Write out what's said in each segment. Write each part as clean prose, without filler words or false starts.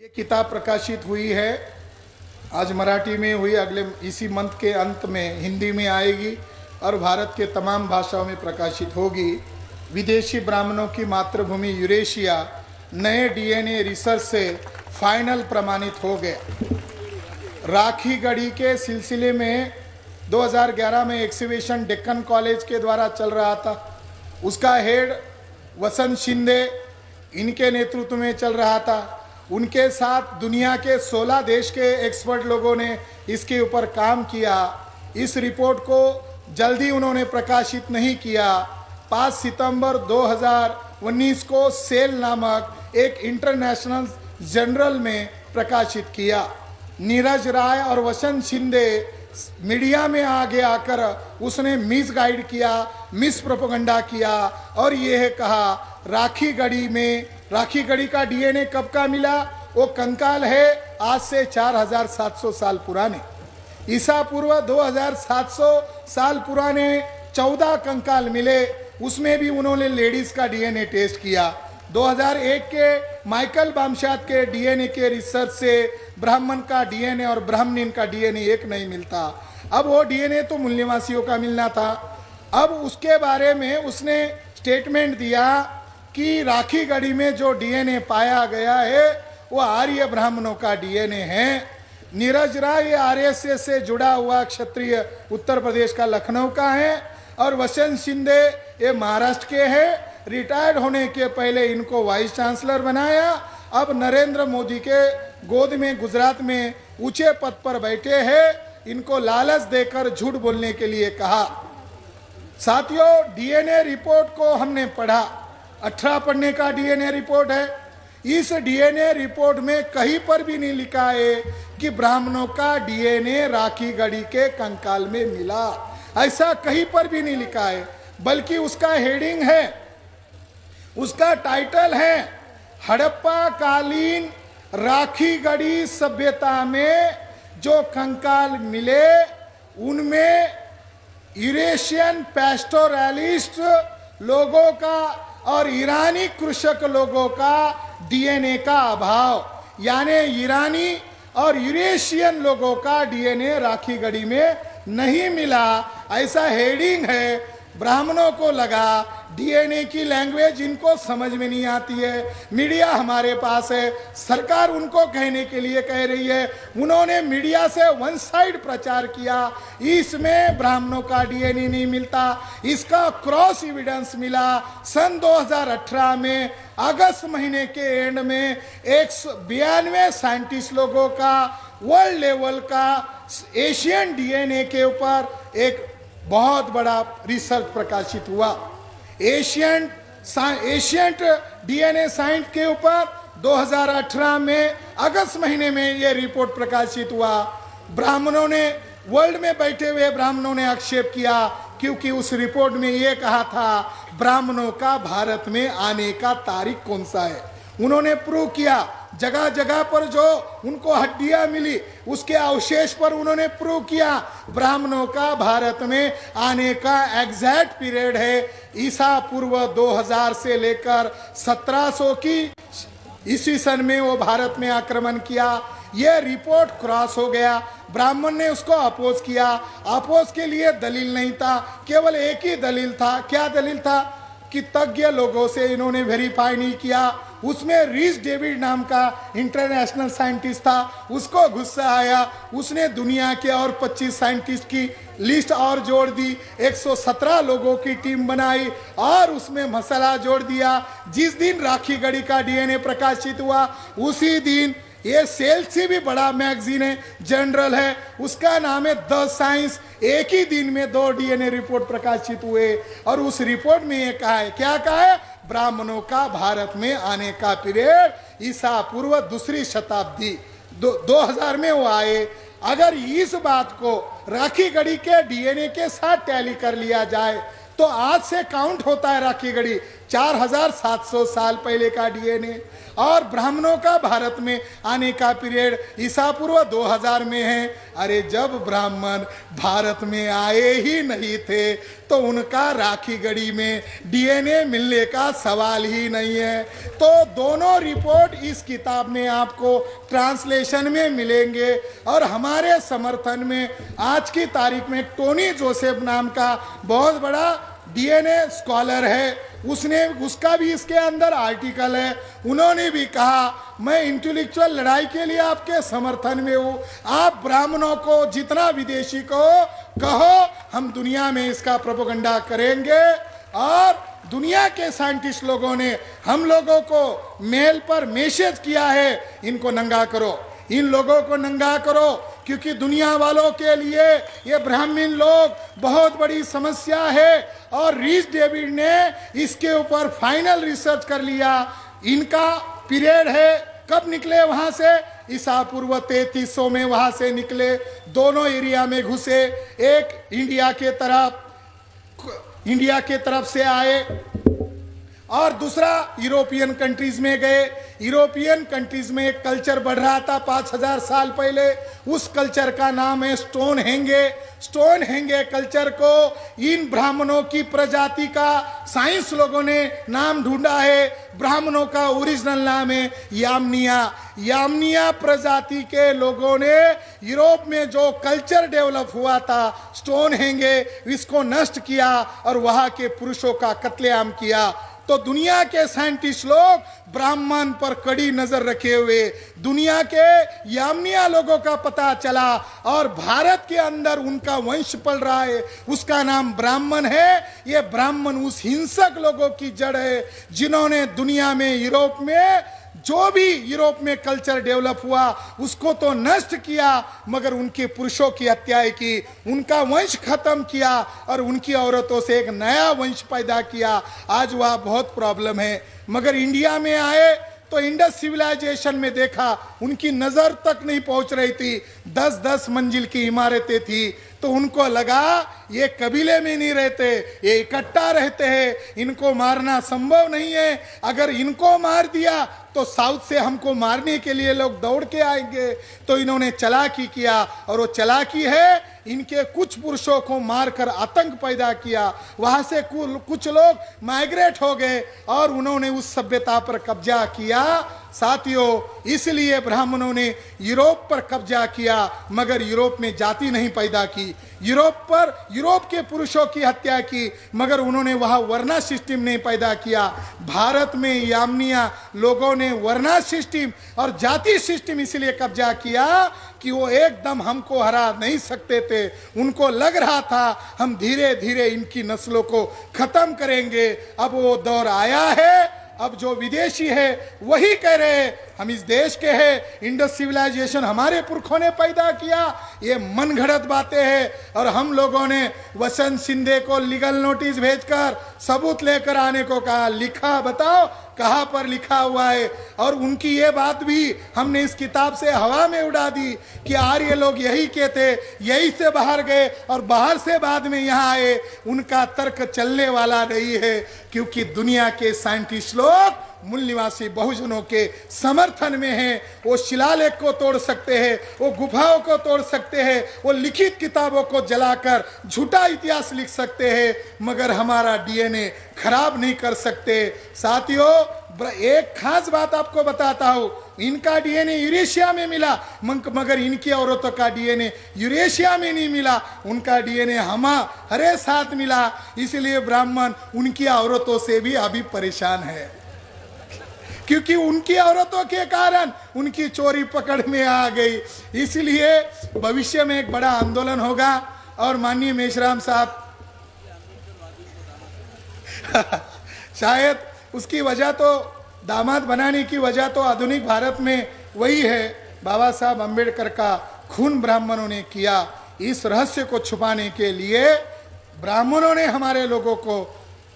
ये किताब प्रकाशित हुई है, आज मराठी में हुई, अगले इसी मंथ के अंत में हिंदी में आएगी और भारत के तमाम भाषाओं में प्रकाशित होगी। विदेशी ब्राह्मणों की मातृभूमि यूरेशिया नए डीएनए रिसर्च से फाइनल प्रमाणित हो गया। राखी गढ़ी के सिलसिले में 2011 में एक्सिबिशन डेक्कन कॉलेज के द्वारा चल रहा था। उसका हेड वसंत शिंदे इनके नेतृत्व में चल रहा था। उनके साथ दुनिया के 16 देश के एक्सपर्ट लोगों ने इसके ऊपर काम किया। इस रिपोर्ट को जल्दी उन्होंने प्रकाशित नहीं किया। 5 सितंबर 2019 को सेल नामक एक इंटरनेशनल जर्नल में प्रकाशित किया। नीरज राय और वसंत शिंदे मीडिया में आगे आकर उसने मिस गाइड किया, मिस प्रोपेगेंडा किया और यह कहा राखी गढ़ी का डीएनए कब का मिला? वो कंकाल है आज से 4700 साल पुराने, ईसा पूर्व 2700 साल पुराने 14 कंकाल मिले। उसमें भी उन्होंने लेडीज का डीएनए टेस्ट किया। 2001 के माइकल बामशात के डीएनए के रिसर्च से ब्राह्मण का डीएनए और ब्राह्मणीन का डीएनए एक नहीं मिलता। अब वो डीएनए तो मूल्यवासियों का मिलना था। अब उसके बारे में उसने स्टेटमेंट दिया कि राखी गढ़ी में जो डीएनए पाया गया है वो आर्य ब्राह्मणों का डीएनए है। नीरज राय ये आरएसएस से जुड़ा हुआ क्षत्रिय उत्तर प्रदेश का लखनऊ का है और वसंत शिंदे ये महाराष्ट्र के हैं। रिटायर्ड होने के पहले इनको वाइस चांसलर बनाया। अब नरेंद्र मोदी के गोद में गुजरात में ऊंचे पद पर बैठे हैं। इनको लालच देकर झूठ बोलने के लिए कहा। साथियों, डीएनए रिपोर्ट को हमने पढ़ा, 18 पन्ने का डीएनए रिपोर्ट है। इस डीएनए रिपोर्ट में कहीं पर भी नहीं लिखा है कि ब्राह्मणों का डीएनए राखी गढ़ी के कंकाल में मिला। ऐसा कहीं पर भी नहीं लिखा है, बल्कि उसका हेडिंग है, उसका टाइटल है हड़प्पा कालीन राखी गढ़ी सभ्यता में जो कंकाल मिले उनमें यूरेशियन पैस्टोरलिस्ट लोगों का और ईरानी कृषक लोगों का डीएनए का अभाव, यानी ईरानी और यूरेशियन लोगों का डीएनए राखी गढ़ी में नहीं मिला। ऐसा हेडिंग है। ब्राह्मणों को लगा डीएनए की लैंग्वेज इनको समझ में नहीं आती है। मीडिया हमारे पास है, सरकार उनको कहने के लिए कह रही है। उन्होंने मीडिया से वन साइड प्रचार किया, इसमें ब्राह्मणों का डीएनए नहीं मिलता। इसका क्रॉस एविडेंस मिला सन 2018 में अगस्त महीने के एंड में 192 साइंटिस्ट लोगों का वर्ल्ड लेवल का एशियन डीएनए के ऊपर एक बहुत बड़ा रिसर्च प्रकाशित हुआ। एशियंट डीएनए साइंस के ऊपर 2018 में अगस्त महीने में यह रिपोर्ट प्रकाशित हुआ। ब्राह्मणों ने, वर्ल्ड में बैठे हुए ब्राह्मणों ने आक्षेप किया, क्योंकि उस रिपोर्ट में यह कहा था ब्राह्मणों का भारत में आने का तारीख कौन सा है। उन्होंने प्रूव किया, जगह जगह पर जो उनको हड्डियां मिली उसके अवशेष पर उन्होंने प्रूव किया ब्राह्मणों का भारत में आने का एग्जैक्ट पीरियड है ईसा पूर्व 2000 से लेकर 1700 की ईस्वी सन में वो भारत में आक्रमण किया। यह रिपोर्ट क्रॉस हो गया। ब्राह्मण ने उसको अपोज किया। अपोज के लिए दलील नहीं था, केवल एक ही दलील था। क्या दलील था? कि तज्ञ लोगों से इन्होंने वेरीफाई नहीं किया। उसमें रीस डेविड नाम का इंटरनेशनल साइंटिस्ट था, उसको गुस्सा आया। उसने दुनिया के और 25 साइंटिस्ट की लिस्ट और जोड़ दी, 117 लोगों की टीम बनाई और उसमें मसाला जोड़ दिया। जिस दिन राखी गढ़ी का डीएनए प्रकाशित हुआ उसी दिन ये सेल से भी बड़ा मैगजीन है, जर्नल है, उसका नाम है द साइंस। एक ही दिन में 2 डीएनए रिपोर्ट प्रकाशित हुए और उस रिपोर्ट में ये कहा है, क्या कहा है? ब्राह्मणों का भारत में आने का पीरियड ईसा पूर्व 2री शताब्दी 2000 में वो आए। अगर इस बात को राखी गढ़ी के डीएनए के साथ टैली कर लिया जाए तो आज से काउंट होता है राखी गढ़ी 4700 साल पहले का डीएनए, और ब्राह्मणों का भारत में आने का पीरियड ईसा पूर्व 2000 में है। अरे जब ब्राह्मण भारत में आए ही नहीं थे तो उनका राखी गढ़ी में डीएनए मिलने का सवाल ही नहीं है। तो दोनों रिपोर्ट इस किताब में आपको ट्रांसलेशन में मिलेंगे। और हमारे समर्थन में आज की तारीख में टोनी जोसेफ नाम का बहुत बड़ा डीएनए स्कॉलर है, उसका भी इसके अंदर आर्टिकल है। उन्होंने भी कहा मैं इंटेलेक्चुअल लड़ाई के लिए आपके समर्थन में हूँ, आप ब्राह्मणों को जितना विदेशी को कहो, हम दुनिया में इसका प्रोपेगेंडा करेंगे। और दुनिया के साइंटिस्ट लोगों ने हम लोगों को मेल पर मैसेज किया है, इनको नंगा करो, इन लोगों को नंगा करो, क्योंकि दुनिया वालों के लिए ये ब्राह्मण लोग बहुत बड़ी समस्या है। और रीस डेविड ने इसके ऊपर फाइनल रिसर्च कर लिया। इनका पीरियड है, कब निकले वहां से, ईसा पूर्व 3300 में वहां से निकले, दोनों एरिया में घुसे, एक इंडिया के तरफ से आए और दूसरा यूरोपियन कंट्रीज में गए। यूरोपियन कंट्रीज में एक कल्चर बढ़ रहा था 5000 साल पहले, उस कल्चर का नाम है स्टोन हेंगे। स्टोन हेंगे कल्चर को इन ब्राह्मणों की प्रजाति का साइंस लोगों ने नाम ढूंढा है। ब्राह्मणों का ओरिजिनल नाम है यामनिया। यामनिया प्रजाति के लोगों ने यूरोप में जो कल्चर डेवलप हुआ था स्टोन हेंगे, इसको नष्ट किया और वहां के पुरुषों का कत्लेआम किया। तो दुनिया के साइंटिस्ट लोग ब्राह्मण पर कड़ी नजर रखे हुए दुनिया के यामनिया लोगों का पता चला और भारत के अंदर उनका वंश पल रहा है, उसका नाम ब्राह्मण है। ये ब्राह्मण उस हिंसक लोगों की जड़ है जिन्होंने दुनिया में यूरोप में जो भी यूरोप में कल्चर डेवलप हुआ उसको तो नष्ट किया, मगर उनके पुरुषों की हत्याएं की, उनका वंश खत्म किया और उनकी औरतों से एक नया वंश पैदा किया। आज वह बहुत प्रॉब्लम है। मगर इंडिया में आए तो इंडस सिविलाइजेशन में देखा उनकी नजर तक नहीं पहुंच रही थी, 10-10 मंजिल की इमारतें थी। तो उनको लगा ये कबीले में नहीं रहते, ये इकट्ठा रहते हैं, इनको मारना संभव नहीं है। अगर इनको मार दिया तो साउथ से हमको मारने के लिए लोग दौड़ के आएंगे। तो इन्होंने चालाकी किया और वो चालाकी है इनके कुछ पुरुषों को मारकर आतंक पैदा किया। वहां से कुछ लोग माइग्रेट हो गए और उन्होंने उस सभ्यता पर कब्जा किया। साथियों, इसलिए ब्राह्मणों ने यूरोप पर कब्जा किया, मगर यूरोप में जाति नहीं पैदा की। यूरोप के पुरुषों की हत्या की, मगर उन्होंने वहां वर्ना सिस्टम नहीं पैदा किया। भारत में यामनिया लोगों ने वर्ना सिस्टम और जाति सिस्टम इसलिए कब्जा किया कि वो एकदम हमको हरा नहीं सकते थे। उनको लग रहा था हम धीरे धीरे इनकी नस्लों को खत्म करेंगे। अब वो दौर आया है। अब जो विदेशी है वही कह रहे हैं हम इस देश के हैं, इंडस सिविलाइजेशन हमारे पुरखों ने पैदा किया। ये मन घड़त बातें हैं। और हम लोगों ने वसंत सिंधे को लीगल नोटिस भेजकर सबूत लेकर आने को कहा, लिखा बताओ कहाँ पर लिखा हुआ है। और उनकी ये बात भी हमने इस किताब से हवा में उड़ा दी कि आर्य लोग यही के थे, यही से बाहर गए और बाहर से बाद में यहाँ आए। उनका तर्क चलने वाला नहीं है, क्योंकि दुनिया के साइंटिस्ट लोग मूल निवासी बहुजनों के समर्थन में हैं। वो शिलालेख को तोड़ सकते हैं, वो गुफाओं को तोड़ सकते हैं, वो लिखित किताबों को जलाकर झूठा इतिहास लिख सकते हैं, मगर हमारा डीएनए खराब नहीं कर सकते। साथियों, एक खास बात आपको बताता हूं, इनका डीएनए यूरेशिया में मिला, मगर इनकी औरतों का डीएनए यूरेशिया में नहीं मिला। उनका डीएनए हमारे साथ मिला। इसलिए ब्राह्मण उनकी औरतों से भी अभी परेशान है, क्योंकि उनकी औरतों के कारण उनकी चोरी पकड़ में आ गई। इसलिए भविष्य में एक बड़ा आंदोलन होगा। और माननीय मेश्राम साहब शायद उसकी वजह तो दामाद बनाने की वजह तो आधुनिक भारत में वही है, बाबा साहब अम्बेडकर का खून ब्राह्मणों ने किया। इस रहस्य को छुपाने के लिए ब्राह्मणों ने हमारे लोगों को,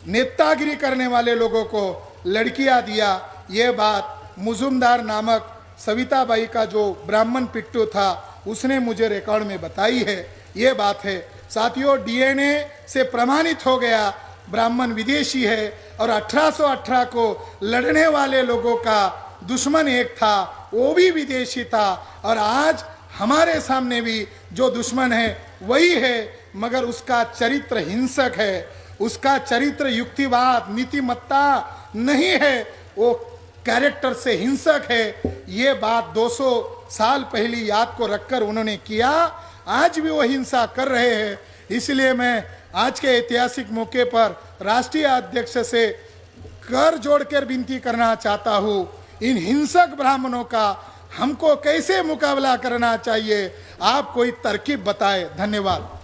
नेतागिरी करने वाले लोगों को लड़कियां दिया। ये बात मुजुमदार नामक सविताबाई का जो ब्राह्मण पिट्टू था उसने मुझे रिकॉर्ड में बताई है। ये बात है। साथियों, डीएनए से प्रमाणित हो गया ब्राह्मण विदेशी है। और 1818 को लड़ने वाले लोगों का दुश्मन एक था, वो भी विदेशी था। और आज हमारे सामने भी जो दुश्मन है वही है, मगर उसका चरित्र हिंसक है, उसका चरित्र युक्तिवाद नीतिमत्ता नहीं है, वो कैरेक्टर से हिंसक है। ये बात 200 साल पहली याद को रखकर उन्होंने किया, आज भी वो हिंसा कर रहे हैं। इसलिए मैं आज के ऐतिहासिक मौके पर राष्ट्रीय अध्यक्ष से कर जोड़कर विनती करना चाहता हूँ, इन हिंसक ब्राह्मणों का हमको कैसे मुकाबला करना चाहिए, आप कोई तरकीब बताएं। धन्यवाद।